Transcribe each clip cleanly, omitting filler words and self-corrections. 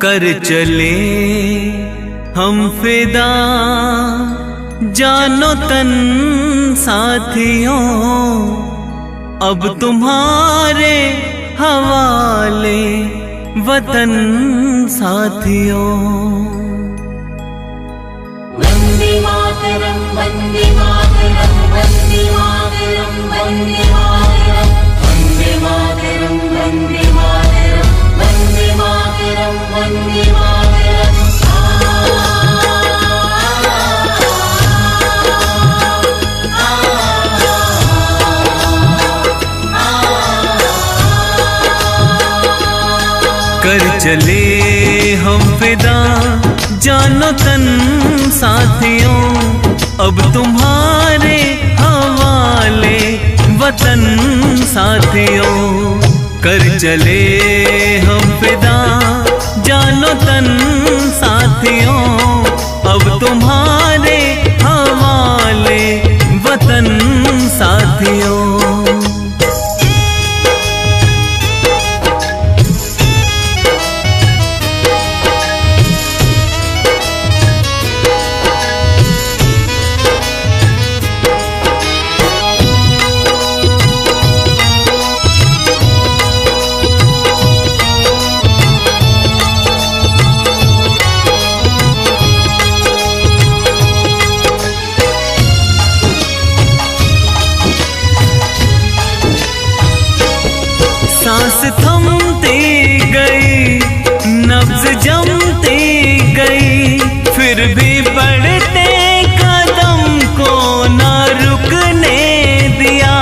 कर चले हम फिदा जानो तन साथियों, अब तुम्हारे हवाले वतन साथियों। वंदे मातरम वंदे मातरम वंदे मातरम वंदे मातरम वंदे मातरम वंदे मातरम वंदे मातरम वंदे मातरम। कर चले हम फिदा जानो तन साथियों, अब तुम्हारे हवाले वतन साथियों। कर चले हम फिदा जानो तन साथियों, अब तुम्हारे हवाले वतन साथियों। सांस थमती गई, नब्ज जमती गई, फिर भी बढ़ते कदम को न रुकने दिया।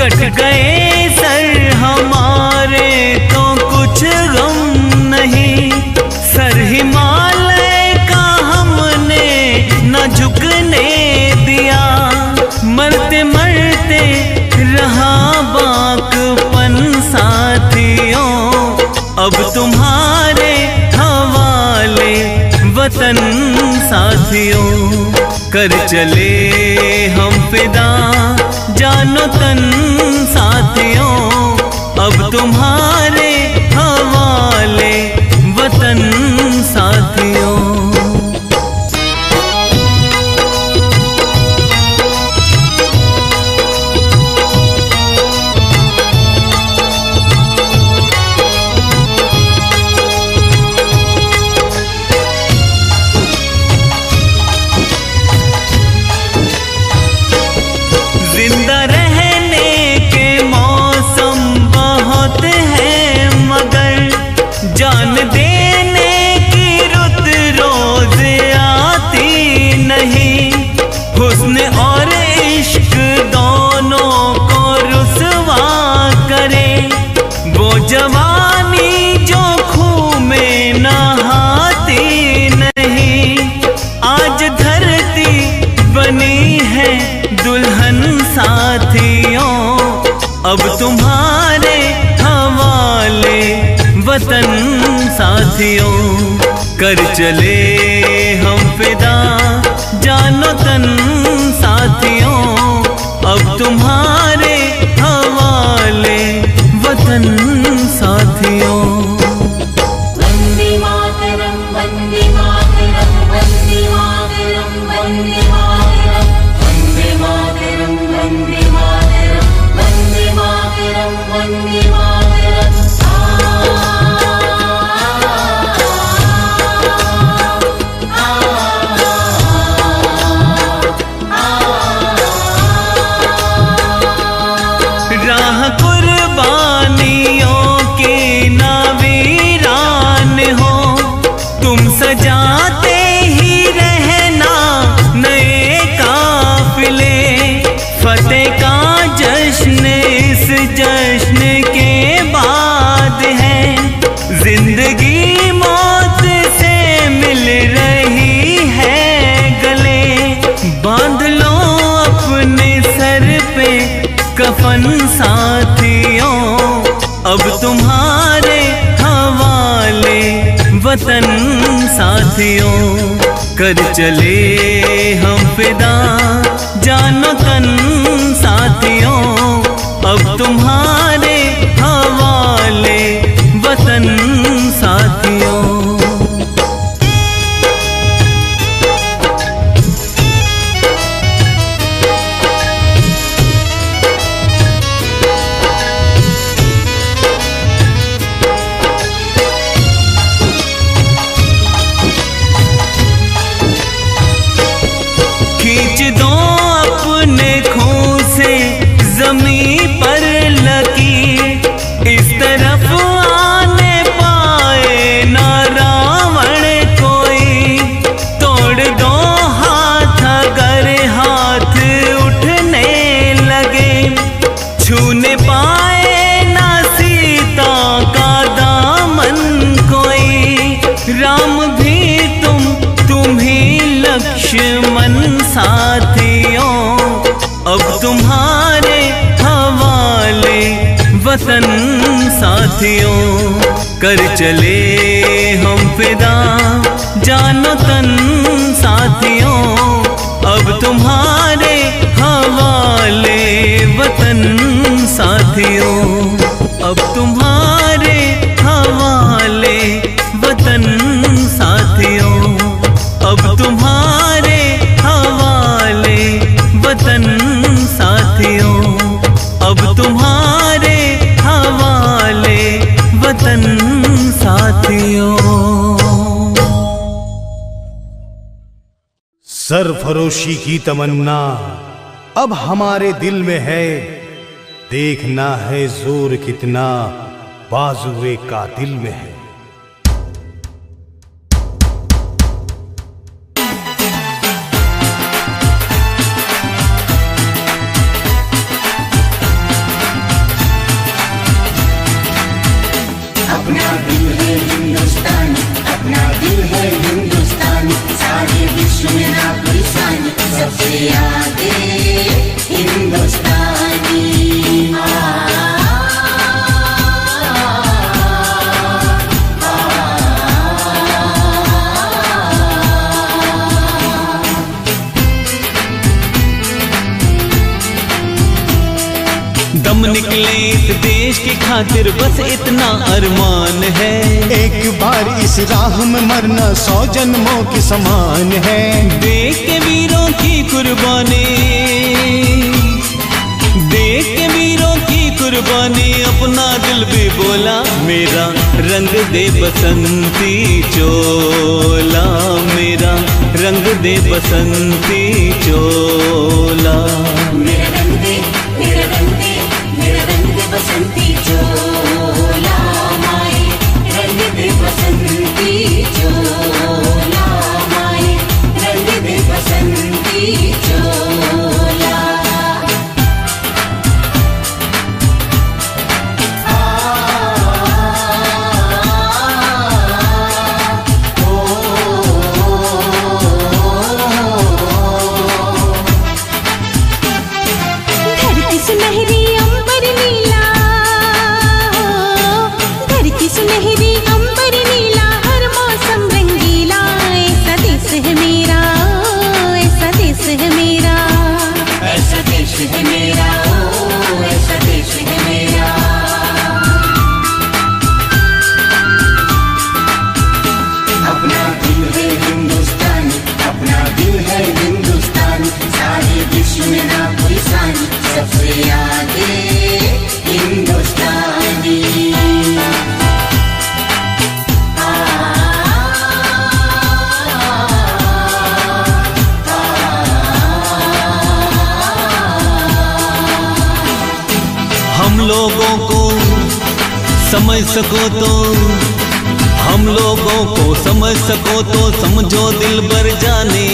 कट गए सर हमारे तो कुछ गम नहीं, सर हिमालय का हमने न झुकने दिया। मरते मरते रहा बाकपन साथियों, अब तुम्हारे हवाले वतन साथियों। कर चले हम फिदा जानो तन साथियों, अब तुम्हारे हवाले वतन साथियों। जिंदा रहने के मौसम बहुत है, मगर जान देने की रुत रोज आती नहीं। हुस्न और इश्क दोनों को रुसवा करे, वो जवानी जो खून में नहाती नहीं। आज धरती बनी है दुल्हन साथियों, अब तुम्हारे हवाले वतन साथियों। कर चले हम फिदा जानो तन साथियों, अब तुम्हारे हवाले वतन साथियों। वंदे मातरम वंदे मातरम वंदे मातरम वंदे मातरम वंदे मातरम वंदे मातरम वंदे मातरम वंदे मातरम। राह कुर्बानियों की ना वीरान हो, तुम सजाते ही रहना नए काफिले। फतेह का जश्न इस जश्न के बाद है, जिंदगी मौत से मिल रही है गले। बांध लो अपने सर पे कफन साथियों, अब तुम्हारे हवाले वतन साथियों। कर चले हम फिदा जानो तन साथियों, अब तुम्हारे हवाले वतन साथियों। दुश्मन साथियों, अब तुम्हारे हवाले वतन साथियों। कर चले हम फिदा जानो तन साथियों, अब तुम्हारे हवाले वतन साथियों, अब तुम्हारे हवाले वतन साथियों, अब तुम्हारे हवाले वतन साथियों, अब तुम्हारे हवाले वतन साथियों। सरफरोशी की तमन्ना अब हमारे दिल में है, देखना है जोर कितना बाजुए का दिल में है। अपना दिल है हिंदुस्तान, अपना दिल है हिंदुस्तान, सारे विश्व में ना कोई सान, सबसे आगे हिंदुस्तानी। दम निकले इस देश की खातिर बस इतना अरमान है, एक बार इस राह में मरना 100 जन्मों के समान है। देख के वीरों की कुर्बानी, देख के वीरों की कुर्बानी, अपना दिल भी बोला मेरा रंग दे बसंती चोला, मेरा रंग दे बसंती चोला। मेरा रंग दे, मेरा रंग दे, मेरा रंग दे बसंती चोला, माए रंग दे बसंती चोला, माए रंग दे बसंती चोला। धरती सुनहरी अंबर नीला, धरती सुनहरी अंबर नीला, हर मौसम रंगीला, ऐसा देश है मेरा, ऐसा देश है मेरा, ऐसा देश है मेरा, ओ ऐसा देश है मेरा। अपना दिल है हिंदुस्तान, अपना दिल है हिंदुस्तान, सारे विश्व में ना कोई सान, सबसे आगे हिंदुस्तानी। हम लोगों को समझ सको तो, हम लोगों को समझ सको तो समझो दिल भर जाने,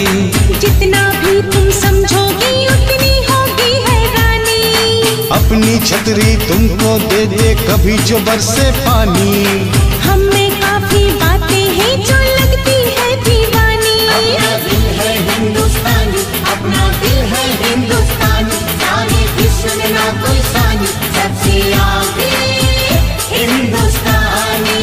जितना भी तुम समझोगी उतनी होगी हैरानी। अपनी छतरी तुमको दे दे कभी जो बरसे पानी, हम में काफी बातें हैं जो लगती है दीवानी। अपना दिल है हिंदुस्तान, अपना दिल है हिंदुस्तान, सारे विश्व में ना कोई सान, सबसे आगे हिंदुस्तानी।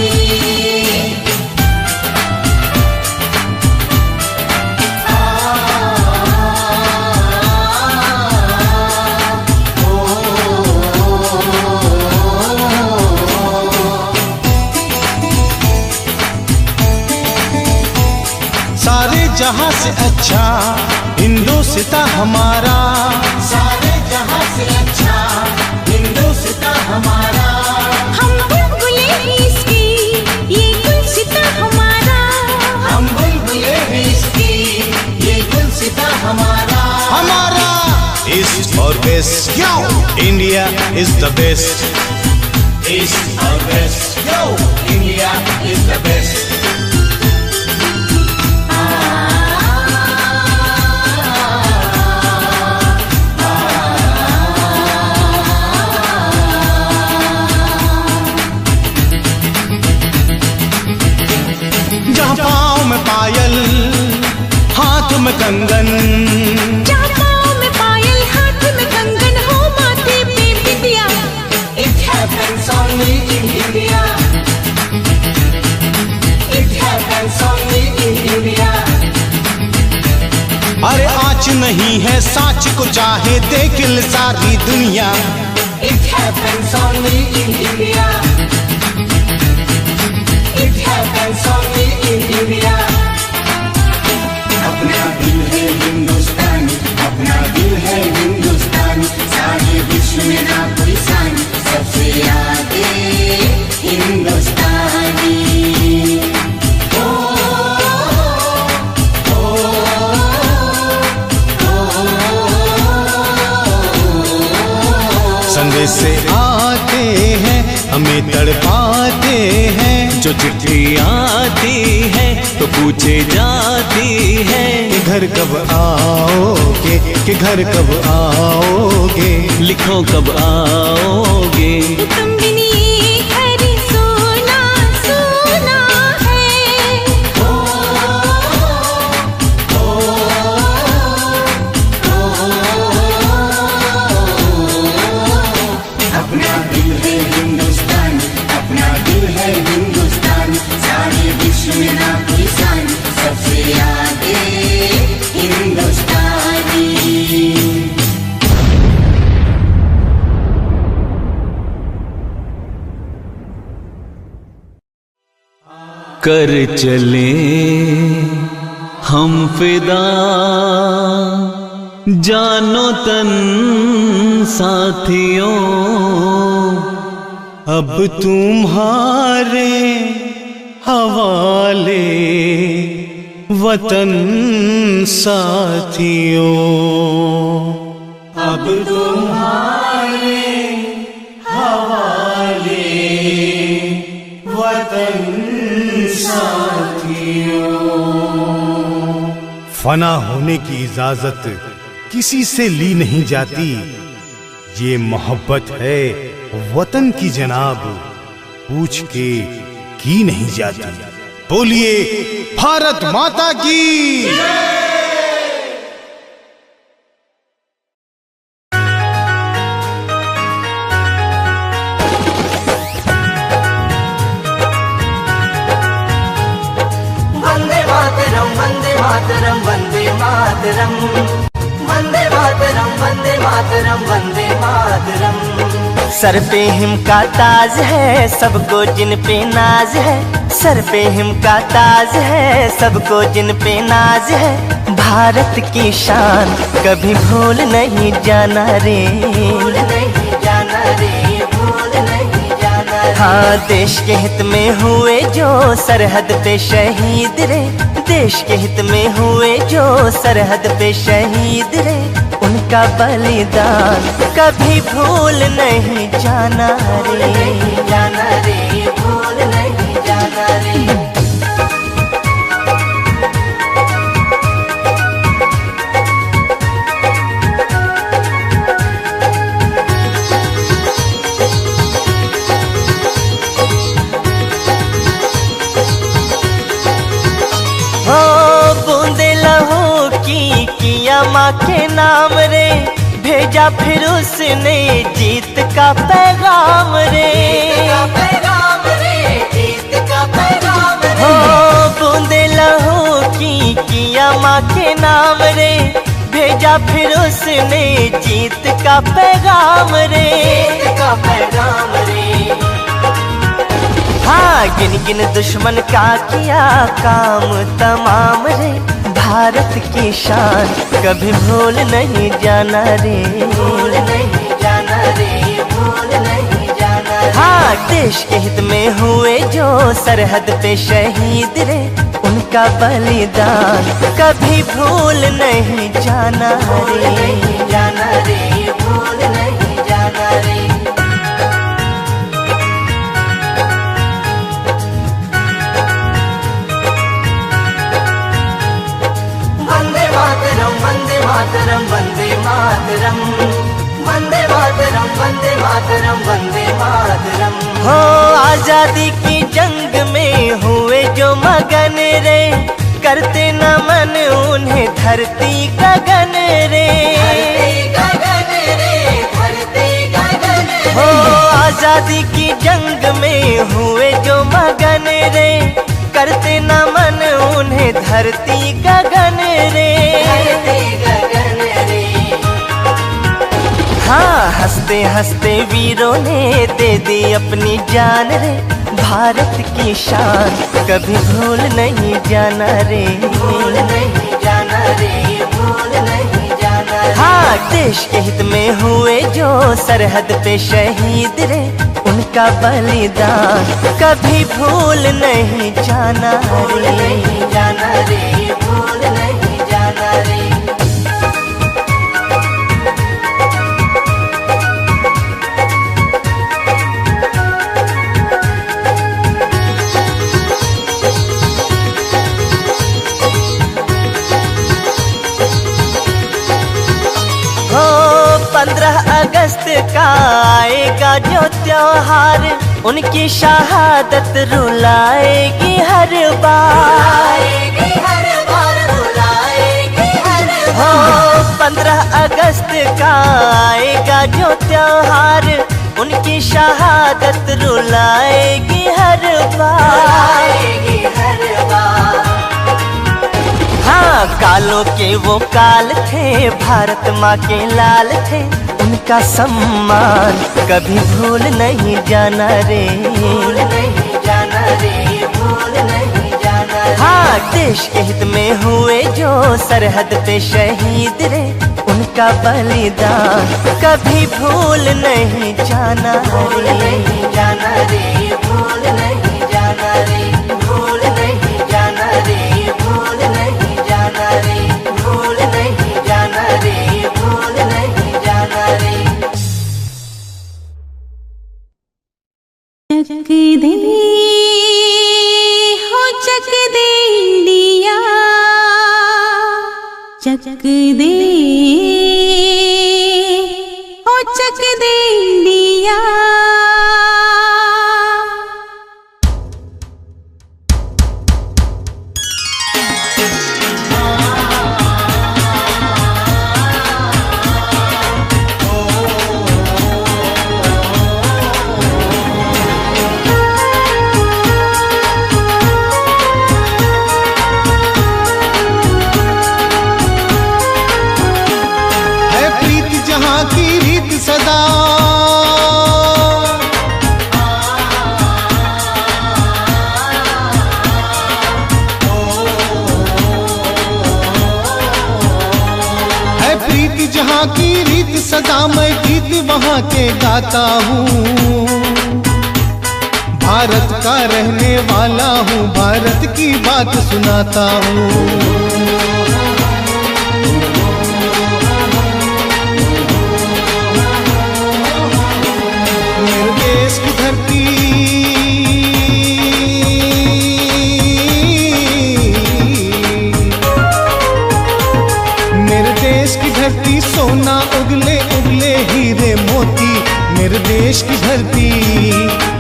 सारे जहां से अच्छा हिंदुस्तां हमारा, सारे जहां से अच्छा हिंदुस्तां हमारा। हम बुलबुले हैं इसकी, ये गुलसिता हमारा, हम बुलबुले हैं इसकी, ये गुलसिता हमारा। हमारा ईस्ट और west, India is the best, east और west, India is the best. में कंगन, जहाँ पाँव में पायल, हाथ में कंगन हो, माथे पे बिंदिया। It happens only in India. It happens only in India. अरे आँच नहीं है साँच को चाहे देख ले सारी दुनिया। It happens only in India. It happens only in India. अपना दिल है हिंदुस्तानी, अपना दिल है हिंदुस्तानी, सारे विश्व में ना कोई सानी, सबसे आगे हिंदुस्तानी। संदेश से आते हैं हमें तड़पाते हैं, जो चिट्ठी आती है तो पूछे जाती है कि घर कब आओगे, कि घर कब आओगे, लिखो कब आओगे। तुम बिन ये घर सोना सोना है। अपना दिल है हिंदुस्तानी, अपना दिल है हिंदुस्तानी, सारे विश्व में ना कोई सानी, सबसे आगे हिंदुस्तानी। कर चले हम फिदा, जानो तन साथियों, अब तुम्हारे हवाले वतन साथियों, अब तुम्हारे हवाले वतन साथियों। फना होने की इजाजत किसी से ली नहीं जाती, ये मोहब्बत है वतन की जनाब, पूछ के की नहीं जाती। बोलिए भारत माता की। Vande Mataram, Vande Mataram, Vande Mataram, Vande Mataram, Vande Mataram, Vande Mataram. Sir pay him का ताज है, सबको जिन पे नाज है, सर पे हिम का ताज है, सबको जिन पे नाज है। भारत की शान कभी भूल नहीं जाना रे, भूल नहीं जाना रे, भूल नहीं जाना रे। हाँ देश के हित में हुए जो सरहद पे शहीद रे, देश के हित में हुए जो सरहद पे शहीद रे, उनका बलिदान कभी भूल नहीं जाना रे, जाना रे, भूल नहीं जाना रे। हो बूंदे लहू की किया माँ के नाम रे, भेजा फिर उसने जीत का पैगाम रे, पैगाम रे, जीत का पैगाम रे। हो बूंदे लहू की किया माँ के नाम रे, भेजा फिर उसने जीत का पैगाम रे, जीत का पैगाम रे। हाँ गिन गिन दुश्मन का किया काम तमाम रे, भारत की शान कभी भूल नहीं जाना रे, भूल नहीं जाना रे, भूल नहीं जाना रे। हाँ देश के हित में हुए जो सरहद पे शहीद रे, उनका बलिदान कभी भूल नहीं जाना भूल रे, नहीं जाना रे, भूल नहीं जाना रे। वंदे मातरम, वंदे मातरम, वंदे मातरम, वंदे मातरम, वंदे मातरम, वंदे मातरम। हो आजादी की जंग में हुए जो मगन रे, करते नमन उन्हें धरती गगन रे, हो आजादी की जंग में हुए जो मगन रे, करते नमन उन्हें धरती गगन रे। हाँ हंसते हंसते वीरों ने दे दी अपनी जान रे, भारत की शान कभी भूल नहीं जाना रे, भूल नहीं जाना रे, भूल नहीं जाना रे। हाँ देश के हित में हुए जो सरहद पे शहीद रे, उनका बलिदान कभी भूल नहीं जाना रे, नहीं जाना रे, भूल नहीं जाना रे। हो 15 अगस्त का आएगा जो त्योहार, उनकी शहादत रुलाएगी हर बार, हो 15 अगस्त का आएगा जो त्योहार, उनकी शहादत रुलाएगी हर बार। हाँ कालों के वो काल थे, भारत माँ के लाल थे, उनका सम्मान कभी भूल नहीं जाना रे, भूल नहीं जाना रे, भूल नहीं जाना रे। हाँ देश के हित में हुए जो सरहद पे शहीद रे, उनका बलिदान कभी भूल नहीं जाना रे, नहीं जाना रे, भूल नहीं जाना रे, भूल नहीं जाना रे, भूल नहीं जाना रे, भूल नहीं जाना रे, भूल नहीं जाना रे। चक दे हो चक दे इंडिया, चक दे हो चक दे इंडिया। जहाँ की रीत सदा मैं गीत वहाँ के गाता हूँ, भारत का रहने वाला हूँ, भारत की बात सुनाता हूँ। मेरे देश की धरती सोना उगले उगले हीरे मोती, मेरे देश की धरती,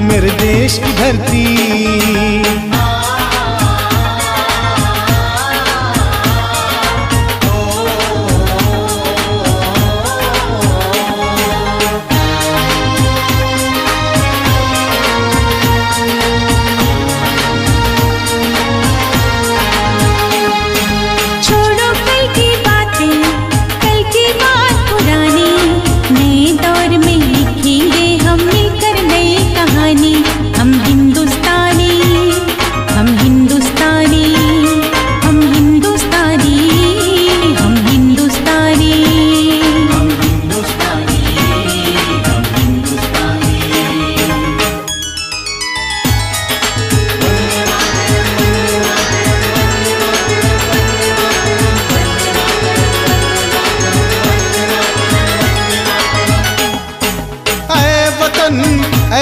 मेरे देश की धरती।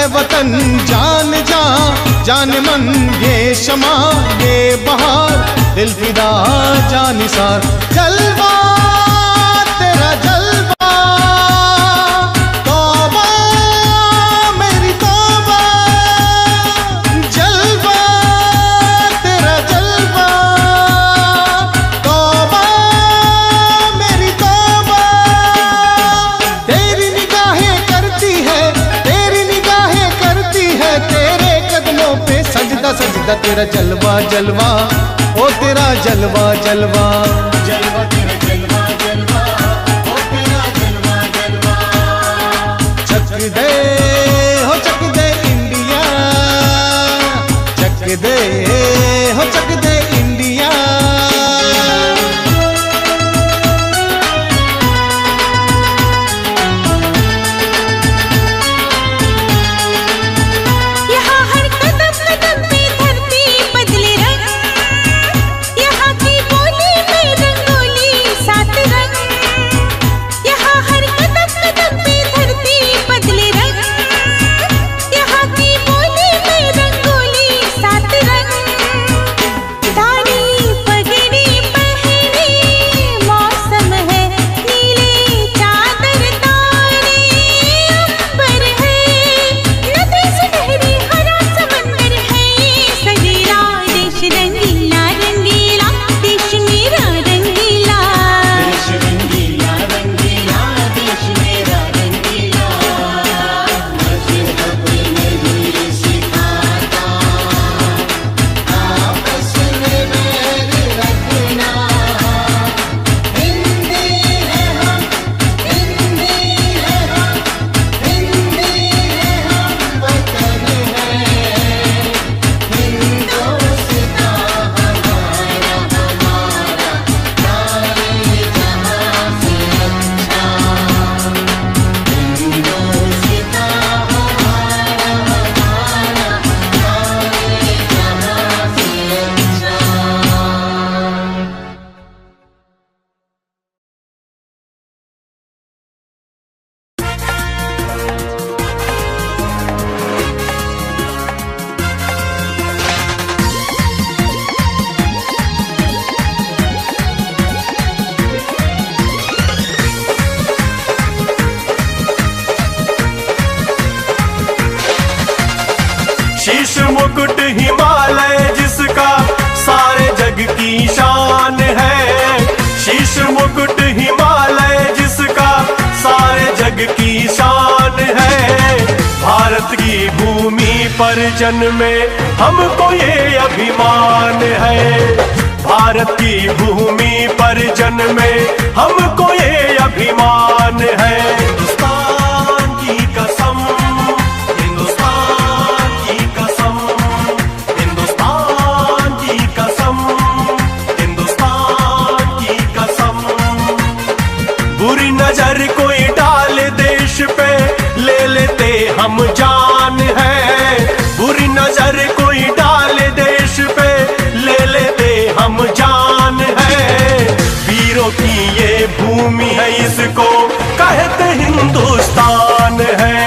वतन जान जा जान मन, ये शमा ये बहार, दिल फिदा जानिसार। जलवा तेरा जलवा, तौबा मेरी तौबा, जलवा तेरा जलवा, तौबा खुदा तेरा जलवा जलवा, ओ तेरा जलवा जलवा। जलवा तेरा जलवा जलवा, ओ तेरा जलवा जलवा। चक दे हो चक दे इंडिया, चक दे हो चक दे इंडिया। यहाँ हर कदम कदम पे धरती बदले रंग, यहाँ की बोली में रंगोली सात रंग। यहाँ हर कदम कदम पे धरती बदले रंग, यहाँ की बोली में रंगोली सात रंग। दाढ़ी पगड़ी पहने मौसम है, नीले चादर तारे अंबर है। नदी सुनहरी हरा समंदर है, ये सजीला देश रंगीला रंगीला, देश मेरा रंगीला। देश रंगीला रंगीला, देश मेरा रंगीला। मजहब नहीं सिखाता आपस में बैर रखना। हिंदी है हम, हिंदी है हम, हिंदी है हम, वतन है हिंदुस्तान हमारा हमारा, सारे जहां से अच्छा हिंदुस्तान हमारा हमारा, सारे जहां से अच्छा। शीश मुकुट हिमालय जिसका सारे जग की शान है। शीश मुकुट हिमालय जिसका सारे जग की शान है। भारत की भूमि पर जन्मे हमको ये अभिमान है। भारत की भूमि पर जन्मे हमको ये अभिमान है। हिंदुस्तान की कसम, हिंदुस्तान की कसम, हिंदुस्तान की कसम, हिंदुस्तान की कसम। बुरी नजर कोई डाले देश पे, ले लेते हम जान है। बुरी नजर कोई डाले देश पे, ले लेते हम जान है। वीरों की ये भूमि है, इसको कहते हिंदुस्तान है।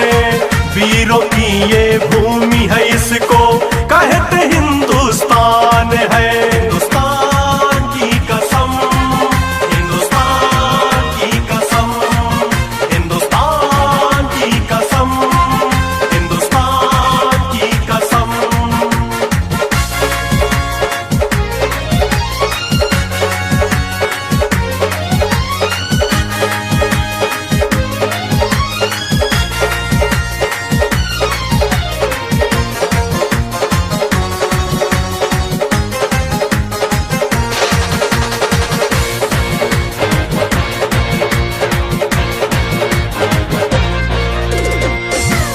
वीरों की ये भूमि है, इसको कहते हिंदुस्तान है। हिंदुस्तान की कसम, हिंदुस्तान की कसम, हिंदुस्तान की कसम, हिंदुस्तान की कसम।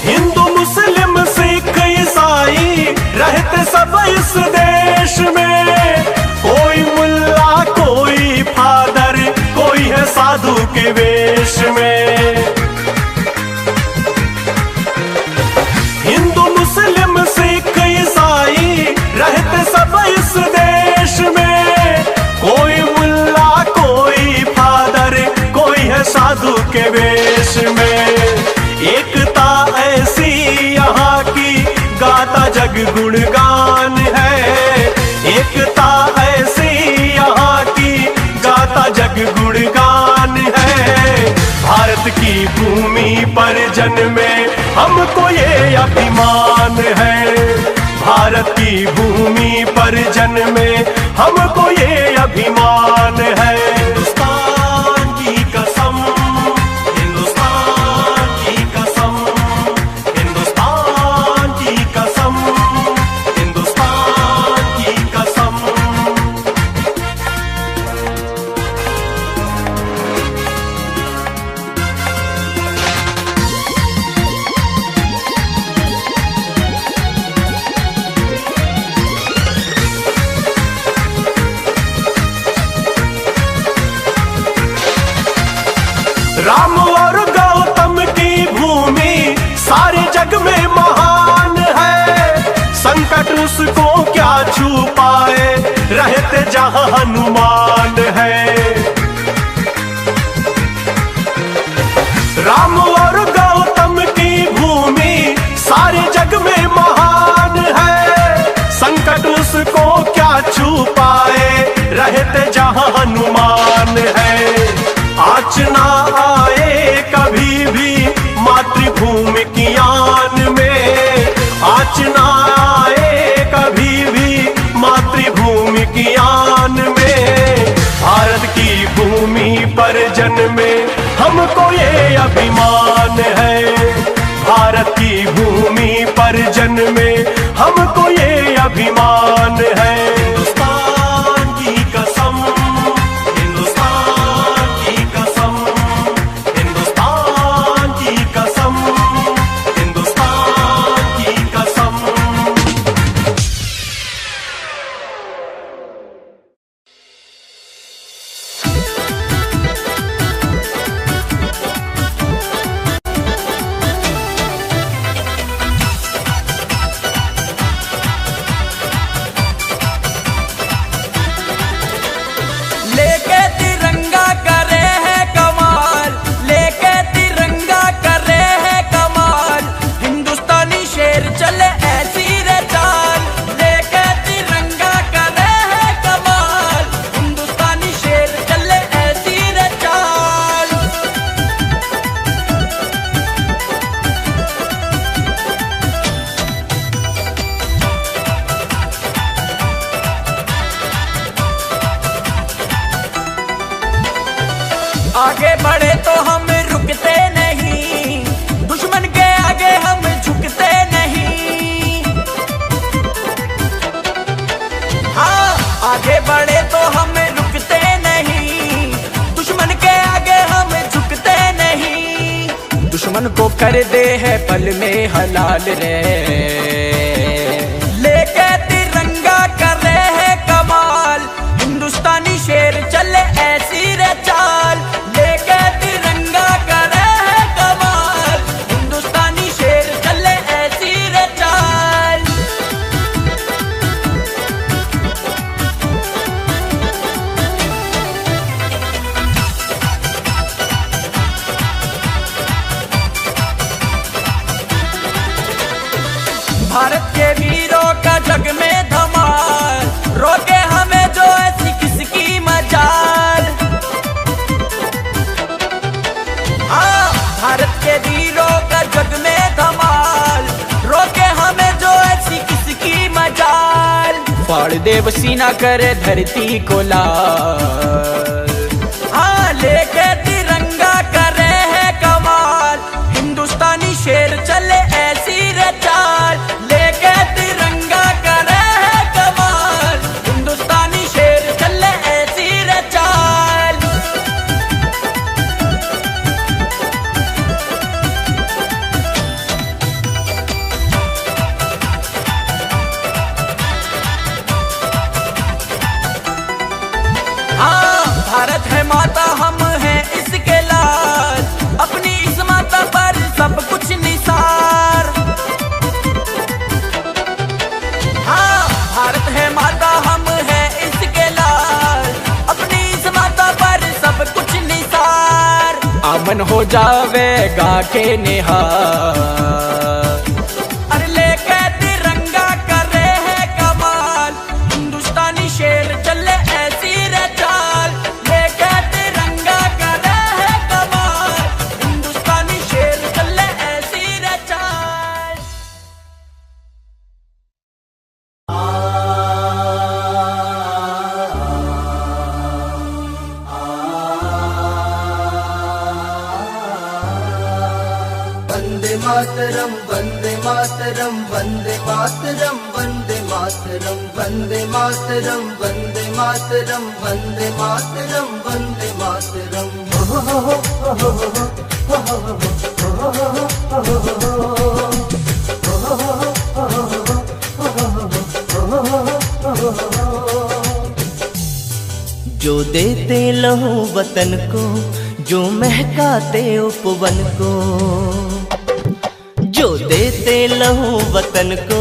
हिंदू मुस्लिम सिख ईसाई रहते सब इस देश में। कोई मुल्ला कोई फादर, कोई है साधु के वेश में। हिंदू मुस्लिम सिख ईसाई रहते सब इस देश में। कोई मुल्ला कोई फादर, कोई है साधु के वेश में। एकता ऐसी यहाँ की गाता जग गुणगान है। एकता ऐसी यहाँ की गाता जग गुणगान है। भारत की भूमि पर जन्मे हमको ये अभिमान है। भारत की भूमि पर जन्मे हमको ये अभिमान है। हिंदुस्तान की कसम, हिंदुस्तान की कसम, हिंदुस्तान की कसम, हिंदुस्तान उसको क्या छुपाए, रहते जहां हनुमान है। राम और गौतम की भूमि सारे जग में महान है, संकट उसको क्या छुपाए, रहते जहां हनुमान है। आँच ना आए कभी भी मातृभूमि की आन में, आँच ना आए कभी भी मातृभूमि की आन में। भारत की भूमि पर जन्मे हमको ये अभिमान है, भारत की भूमि पर जन्मे हमको ये अभिमान है। हिंदुस्तान की कसम, हिंदुस्तान की कसम, हिंदुस्तान की कसम, हिंदुस्तान की कसम। लेके तिरंगा करे है कमाल, लेके तिरंगा करे है कमाल, हिंदुस्तानी शेर चले ऐसी रे चाल। लेके तिरंगा करे है कमाल, हिंदुस्तानी शेर चले ऐसी रे चाल। आगे बढ़े तो हम रुकते नहीं, दुश्मन के आगे हम झुकते नहीं। हाँ, आगे बढ़े तो हम रुकते नहीं, दुश्मन के आगे हम झुकते नहीं। दुश्मन को कर दे है पल में हलाल रे, लेके तिरंगा कर रहे है कमाल, हिंदुस्तानी शेर चले ऐसी रे चाल। लेके तिरंगा कर रहे है कमाल, हिंदुस्तानी शेर चले ऐसी रे चाल। भारत के वीरों का जग में धमाल, रोके हमें जो ऐसी किसकी मजाल। हाँ, भारत के वीरों का जग में धमाल, रोके हमें जो ऐसी किसकी मजाल। फाड़ देव सीना करे धरती को लाल। हाँ, लेके तिरंगा करे है कमाल, हिंदुस्तानी शेर चले ऐसी रे चाल। लेके तिरंगा करे है कमाल, हिंदुस्तानी शेर चले ऐसी रे चाल। हाँ, भारत है माता, हम हैं इसके लाल, अपनी इस माता पर सब कुछ निसार। हाँ, भारत है माता, हम हैं इसके लाल, अपनी इस माता पर सब कुछ निसार। अमन हो जावेगा के निहार। अरे लेके तिरंगा कर रहे है कमाल, हिंदुस्तानी शेर चले ऐसी रे चाल। लेके तिरंगा कर रहे है कमाल, हिंदुस्तानी शेर चले ऐसी रे चाल। वंदे मातरम, वंदे मातरम, वंदे मातरम, वंदे मातरम, वंदे मातरम, वंदे मातरम, वंदे मातरम, वंदे मातरम। जो देते लहू वतन को, जो महकाते उपवन को, जो देते लहू वतन को,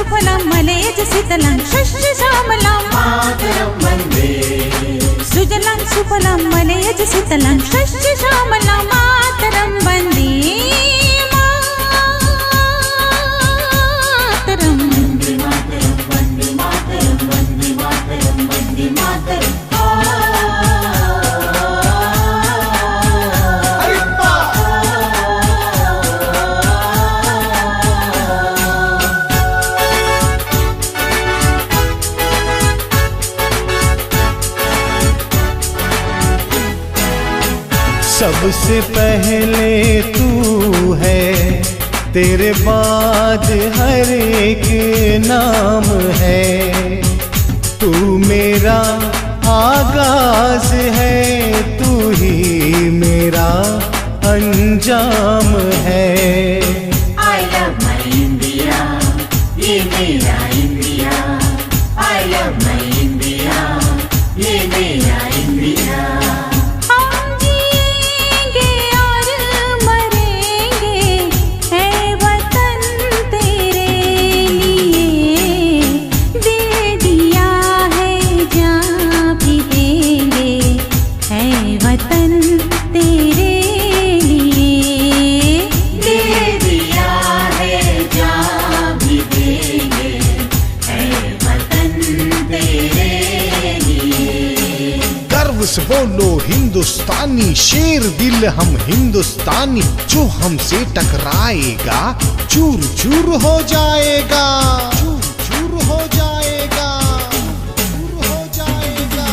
सुफलं मलयज शीतलं शस्यश्यामलं मातरं वन्दे सुजलं सुफलं मलयज शीतलं शस्यश्यामलं मातरं वन्दे मातरं वन्दे मातरं वन्दे मातरं वन्दे मातरं वन्दे मातरं सबसे पहले तू है, तेरे बाद हर एक नाम है। तू मेरा आगाज है, तू ही मेरा अंजाम है। I love my India, ये मेरा India. I love my India, ये मेरा इंडिया। से बोलो हिंदुस्तानी, शेर दिल हम हिंदुस्तानी। जो हमसे टकराएगा चूर चूर हो जाएगा, चूर चूर हो जाएगा, चूर हो जाएगा।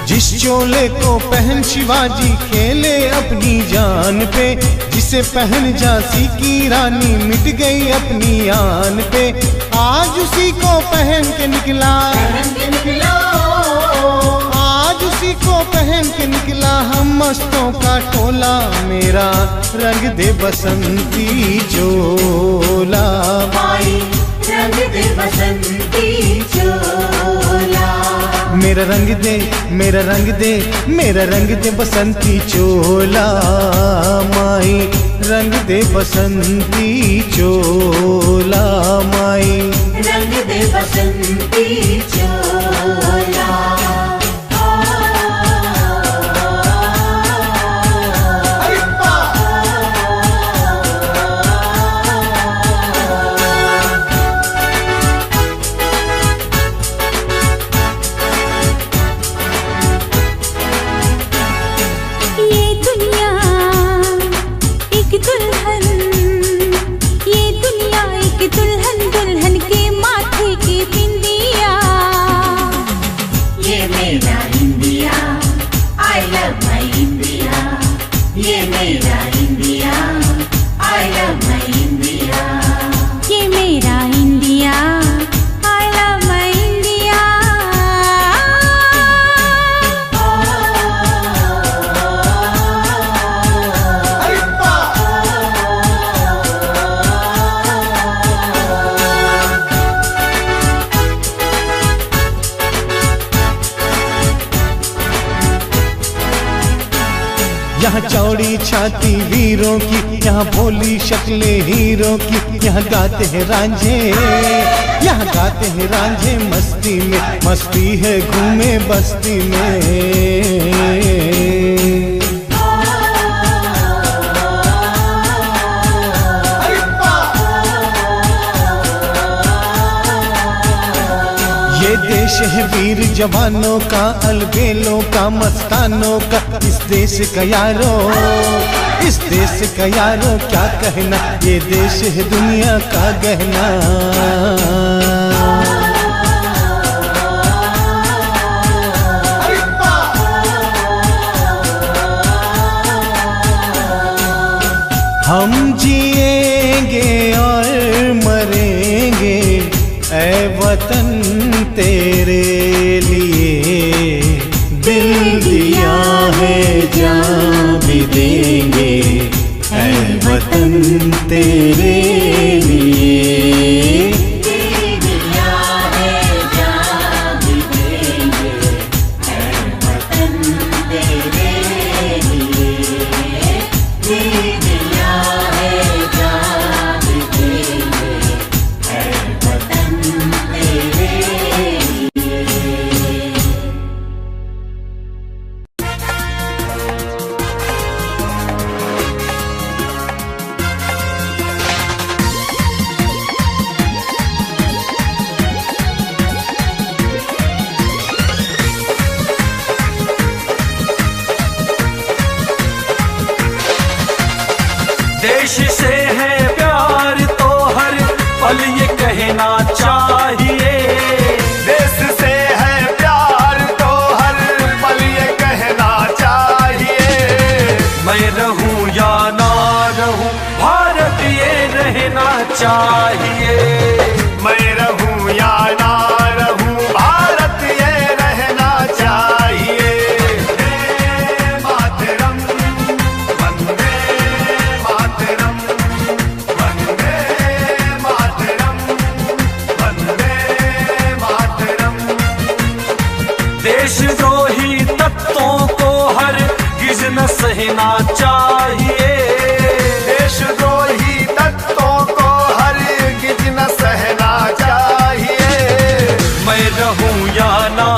जिस चोले को पहन शिवाजी खेले अपनी जान पे, जिसे पहन झांसी की रानी मिट गई अपनी आन पे, आज उसी को पहन के निकला, आज उसी को पहन के निकला हम मस्तों का टोला। मेरा रंग दे बसंती चोला, माई रंग दे बसंती चोला। मेरा रंग दे, मेरा रंग दे, मेरा रंग दे बसंती चोला। माई रंग दे बसंती चोला, माई रंग दे बसंती चोला। दुल्हन के माथे की बिंदिया, ये मेरा India. I love my India, ये मेरा India. I love my India, ये मेरा India. I love my India। यहाँ चौड़ी छाती वीरों की, यहाँ भोली शक्लें हीरों की। यहाँ गाते हैं रांझे, यहाँ गाते हैं रांझे मस्ती में, मस्ती है घूमे बस्ती में। ये देश है वीर जवानों का, अलबेलों का, मस्तानों का। इस देश का यारो, इस देश का यारो क्या कहना, ये देश है दुनिया का गहना। हम जिएंगे और मरेंगे ऐ वतन तेरे लिए। दिल दिया है जान भी देंगे ऐ वतन तेरे तेरे लिए दे दिया है जान तेरे है वतन तेरे लिए। देश से है प्यार तो हर पल ये कहना चाहिए। देश से है प्यार तो हर पल ये कहना चाहिए। मैं रहूं या ना रहूं भारत ये रहना चाहिए। मैं रहूं या ना रहूं भारत ये रहना चाहिए। वंदे मातरम वंदे मातरम वंदे मातरम वंदे मातरम। देशद्रोही तत्वों को हर गिज न सहना चाहिए। देशद्रोही तत्वों को हर गिज न सहना चाहिए। मैं रहूं या ना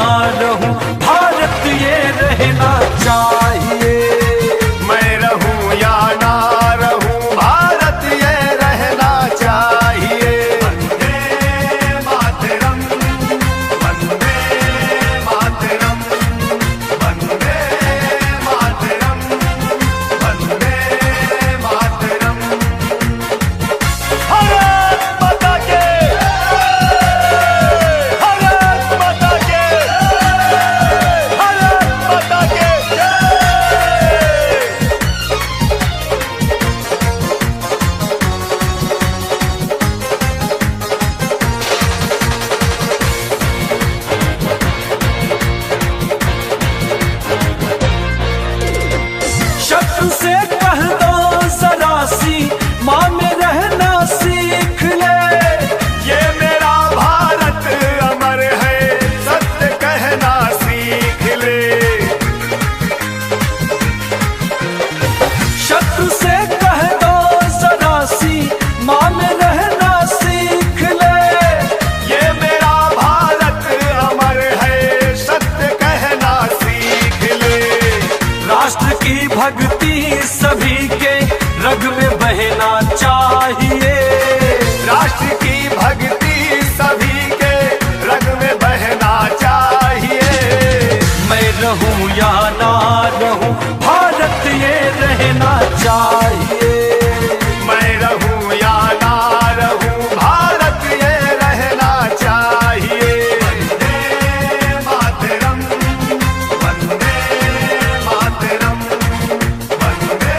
रहूं भारत ये रहना चाहिए। मैं रहूं या ना रहूं भारत ये रहना चाहिए। वंदे मातरम वंदे मातरम वंदे मातरम वंदे मातरम। भारत माता के भारत माता के भारत माता के जय। शत्रु से कह दो जरा सी माँ में रहना सीख ले। ये मेरा भारत अमर है सत्य कहना सीख ले। शत्रु से कह दो जरा सी माँ में रहना सीख ले। ये मेरा भारत अमर है सत्य कहना सीख ले। राष्ट्र की भक्ति सभी के रग में बहना चाहिए। राष्ट्र की भक्ति सभी के रग में बहना चाहिए। मैं रहूं या ना रहूं भारत ये रहना चाहिए। मैं रहूं या ना रहूं भारत ये रहना चाहिए। वंदे मातरम वंदे मातरम वंदे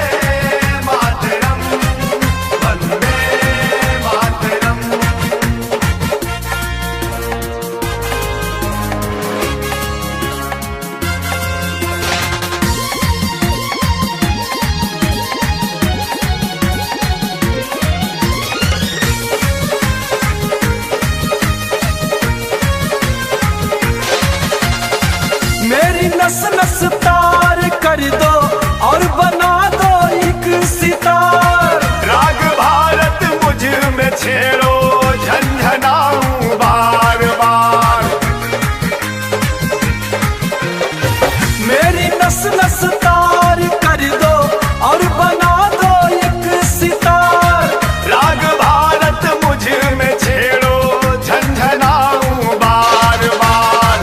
मातरम वंदे मातरम। मेरी नस नस तार कर दो और बना दो एक सितार। राग भारत मुझ में छेड़ो झंझनाऊं बार बार। मेरी नस नस तार कर दो और बना दो एक सितार। राग भारत मुझ में छेड़ो झंझनाऊं बार बार।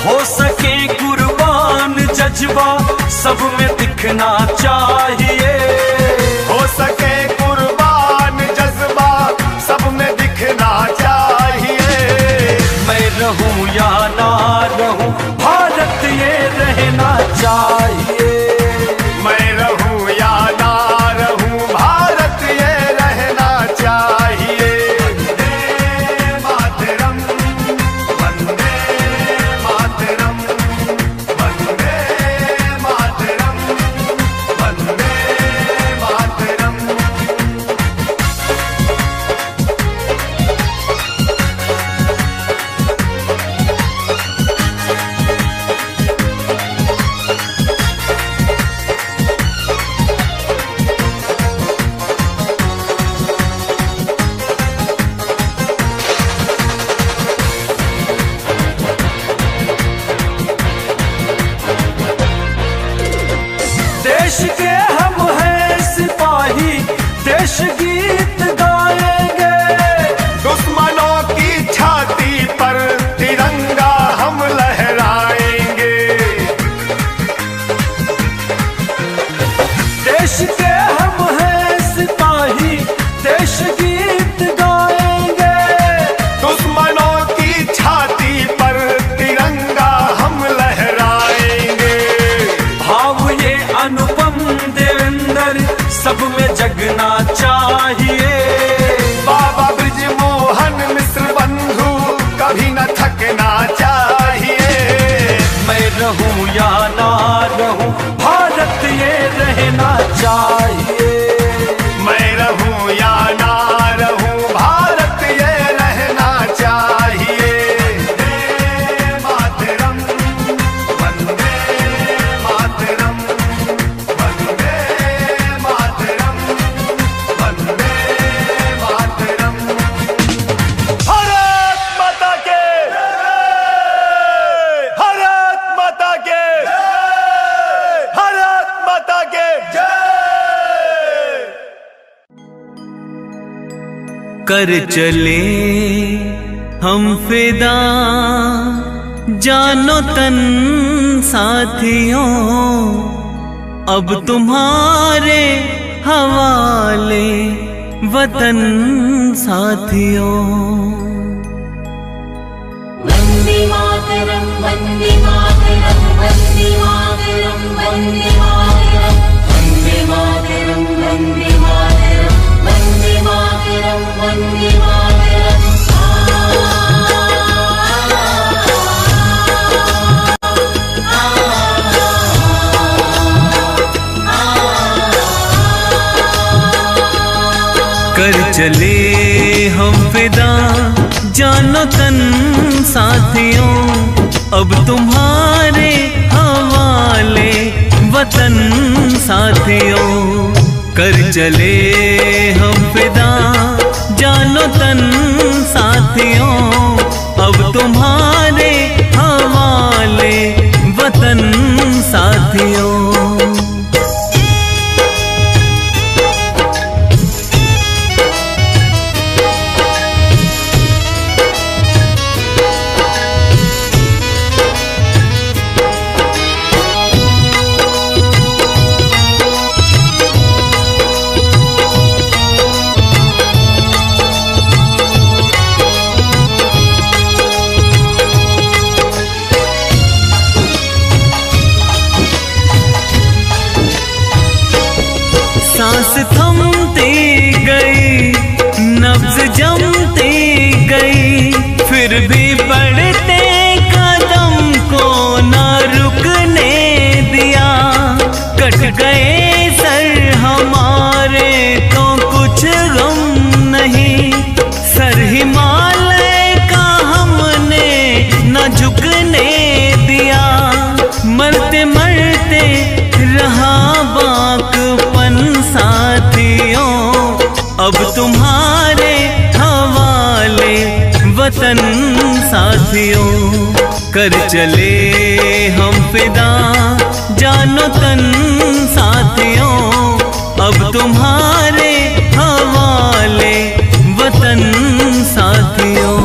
हो सके कुर्बान जज्बा सब में दिखना चाहिए। हो सके कुर्बान जज्बा सब में दिखना चाहिए। मैं रहूं या ना रहूं भारत ये रहना चाहिए। मैं रहूं या ना रहूं भारत ये रहना चाहिए। वंदे मातरम वंदे मातरम वंदे मातरम वंदे मातरम। देश के हम हैं सिपाही, देश गीत गाएंगे। दुश्मनों की छाती पर तिरंगा हम लहराएंगे। भाव ये अनुपम देवेंद्र सब में जगना चाहिए। बाबा ब्रिजमोहन मिश्र बंधु कभी न थकना चाहिए। मैं रहूं या ना रहूं, भारत ये रहना चाहिए। मैं रहूं या ना रहूं, भारत ये रहना चाहिए। वंदे मातरम, वंदे मातरम, वंदे मातरम, वंदे मातरम। भारत माता के, भारत माता के, भारत माता के जय। कर चले हम फिदा जानो तन साथियों, अब तुम्हारे हवाले वतन साथियों। वन्दे मातरम, वन्दे मातरम, वन्दे मातरम, वन्दे मातरम, वन्दे मातरम, वन्दे मातरम, वन्दे मातरम, वन्दे मातरम। कर चले हम फिदा जानो तन साथियों, अब तुम्हारे हवाले वतन साथियों। कर चले हम फिदा जानो तन साथियों, अब तुम्हारे हवाले वतन साथियों। सांस थमती गई, नब्ज जमती गई, फिर भी बढ़ते कदम को न रुकने दिया। कट गए सर हमारे तो कुछ गम नहीं, सर हिमालय का हमने न झुकने दिया। मरते मरते रहा बाकपन साथियों, अब तुम्हारे हवाले वतन साथियों। कर चले हम फिदा जानो तन साथियों, अब तुम्हारे हवाले वतन साथियों।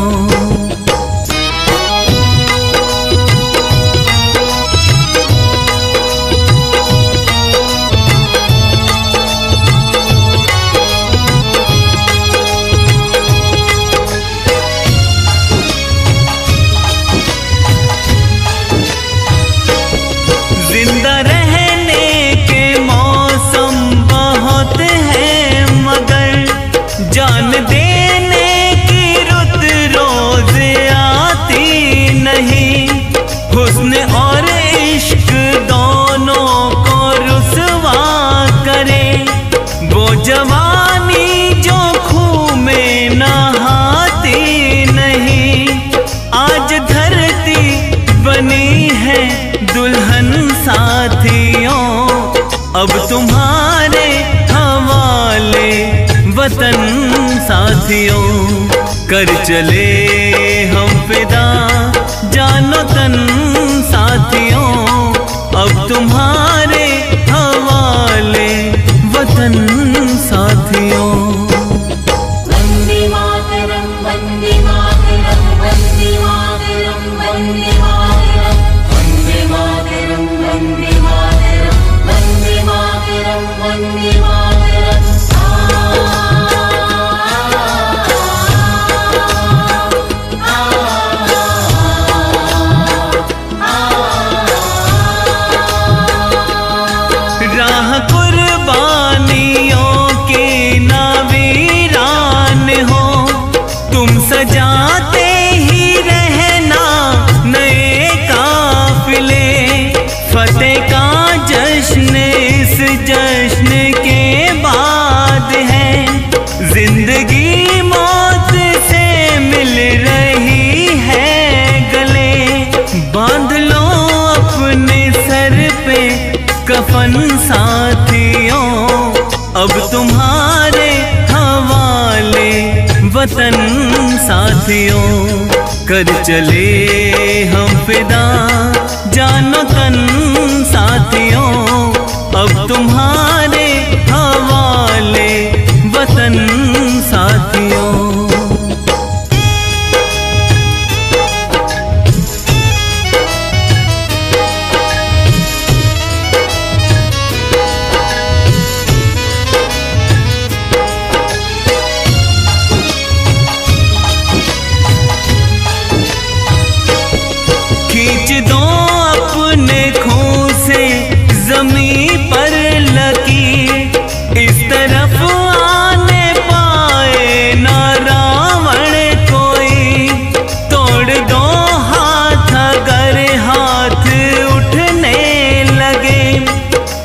जिंदा रहने के मौसम बहुत हैं, मगर जान देने की रुत रोज आती नहीं। हुस्न और इश्क दोनों को रुसवा करे, वो जवानी जो खूह में नहाती नहीं। आज धरती बनी है दुल्हन साथियों, अब तुम्हारे हवाले वतन साथियों। कर चले हम फिदा जानो तन साथियों, अब तुम्हारे हवाले वतन साथियों। वन्दे मातरम, वन्दे मातरम, वन्दे मातरम, वन्दे मातरम, वन्दे मातरम, वन्दे मातरम, वन्दे मातरम, वन्दे कफन साथियों अब तुम्हारे हवाले वतन साथियों कर चले हम फिदा जानो तन साथियों अब तुम्हारे हवाले वतन साथियों। खींच दो अपने खून से ज़मीं पर लकीर इस तरफ आने पाए ना रावण कोई। तोड़ दो हाथ अगर हाथ उठने लगे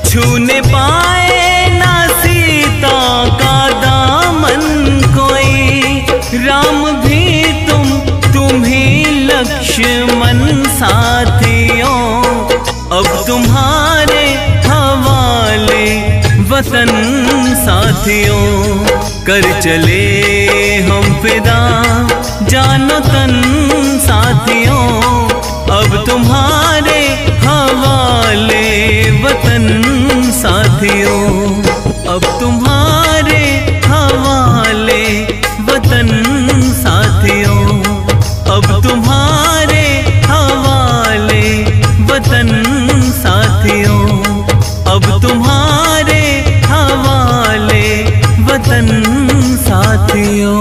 छूने पाए ना सीता का दामन कोई। राम भी तुम ही लक्ष्मण साथियों अब तुम्हारे हवाले वतन साथियों कर चले हम फिदा जानो तन साथियों अब तुम्हारे हवाले वतन साथियों अब तुम्हारे हवाले वतन साथियों अब तुम्हारे हवाले वतन साथियों अब तुम्हारे हवाले वतन साथियों।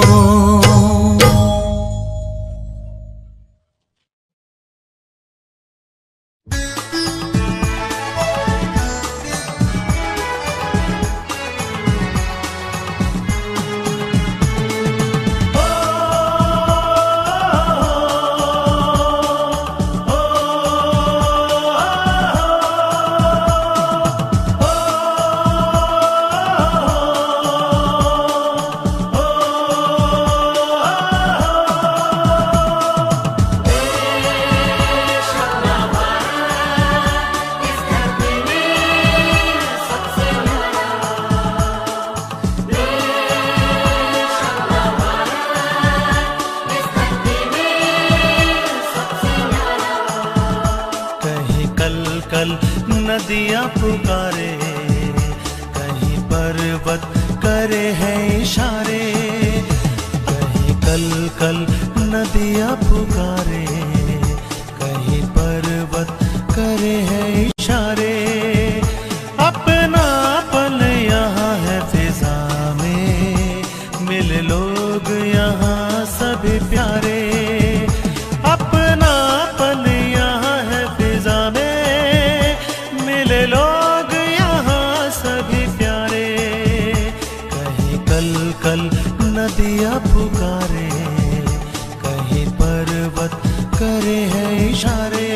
नदियाँ पुकारे कहीं पर्वत करे हैं इशारे कहीं कल कल नदियाँ पुकारे कहीं पर्वत करे हैं इशारे। अपना पल यहाँ है फिजा में मिले लोग यहाँ सभी प्यारे। अपना पल यहाँ है फिजा में मिले लोग यहाँ सभी प्यारे। कहीं कल कल नदियाँ पुकारे कहीं पर्वत करे हैं इशारे।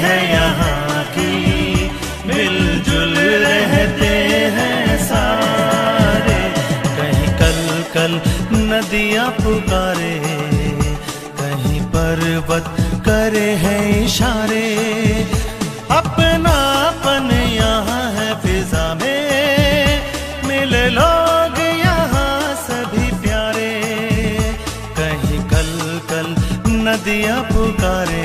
है यहाँ की मिलजुल रहते हैं सारे। कहीं कल कल नदियाँ पुकारे कहीं पर्वत करे हैं इशारे। अपनापन यहाँ है फिजा में मिले लोग यहाँ सभी प्यारे। कहीं कल कल नदियाँ पुकारे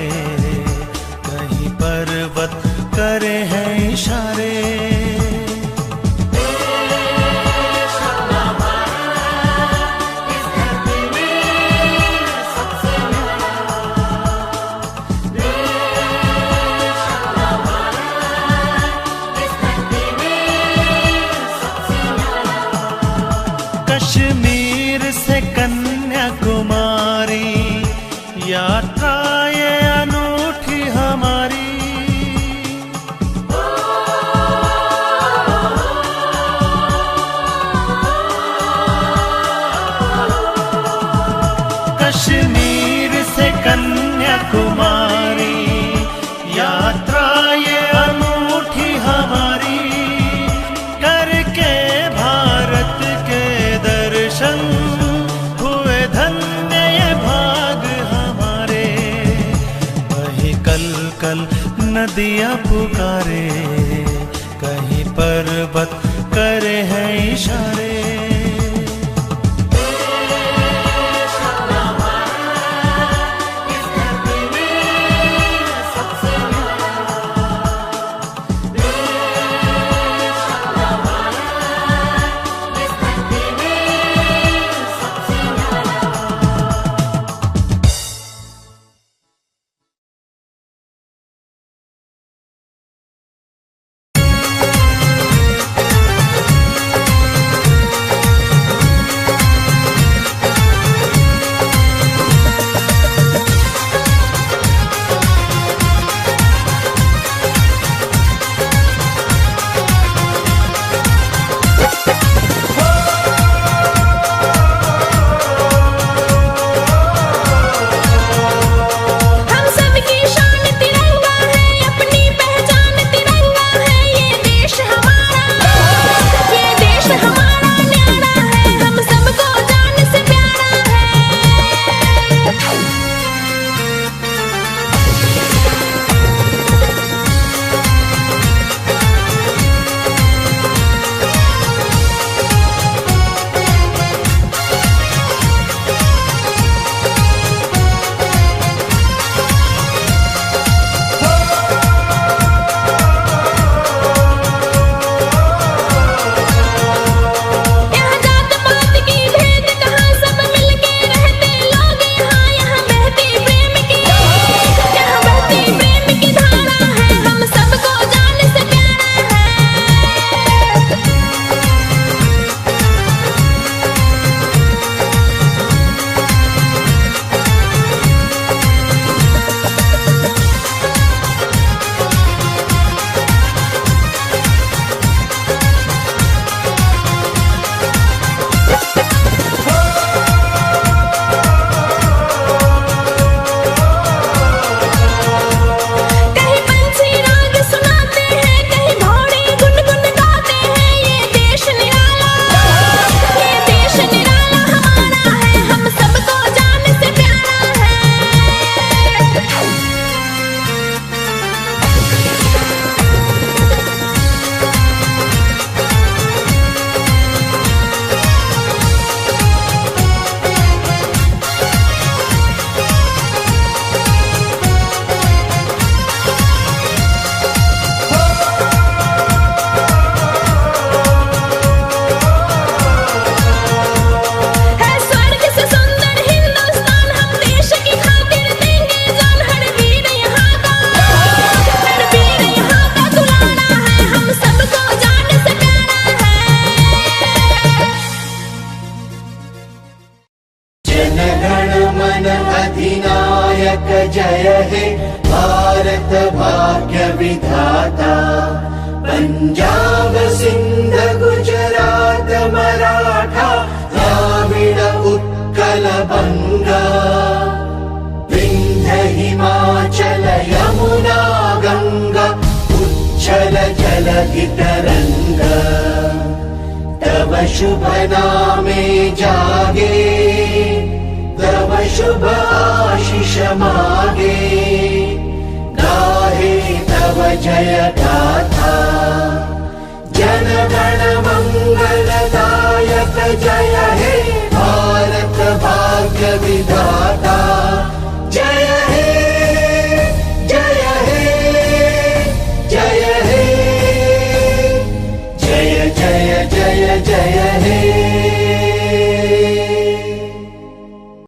पर्वत करे हैं इशारे। यात्रा ये अनूठी हमारी, करके भारत के दर्शन हुए धन्य ये भाग हमारे। वही कल कल नदियाँ पुकारे, कहीं पर्वत करे हैं इशारे। जय हे भारत भाग्य विधाता। पंजाब सिंध गुजरात मराठा द्राविड उत्कल बंगा, विंध्य हिमाचल यमुना गंगा उच्छल जलधि तरंगा। तव शुभ नामे जागे, तव शुभ आशीष मागे, गाहे तव जय गाथा। जन गण मंगलदायक जय हे भारत भाग्य विधाता। जय हे जय हे जय हे, जय जय जय जय हे।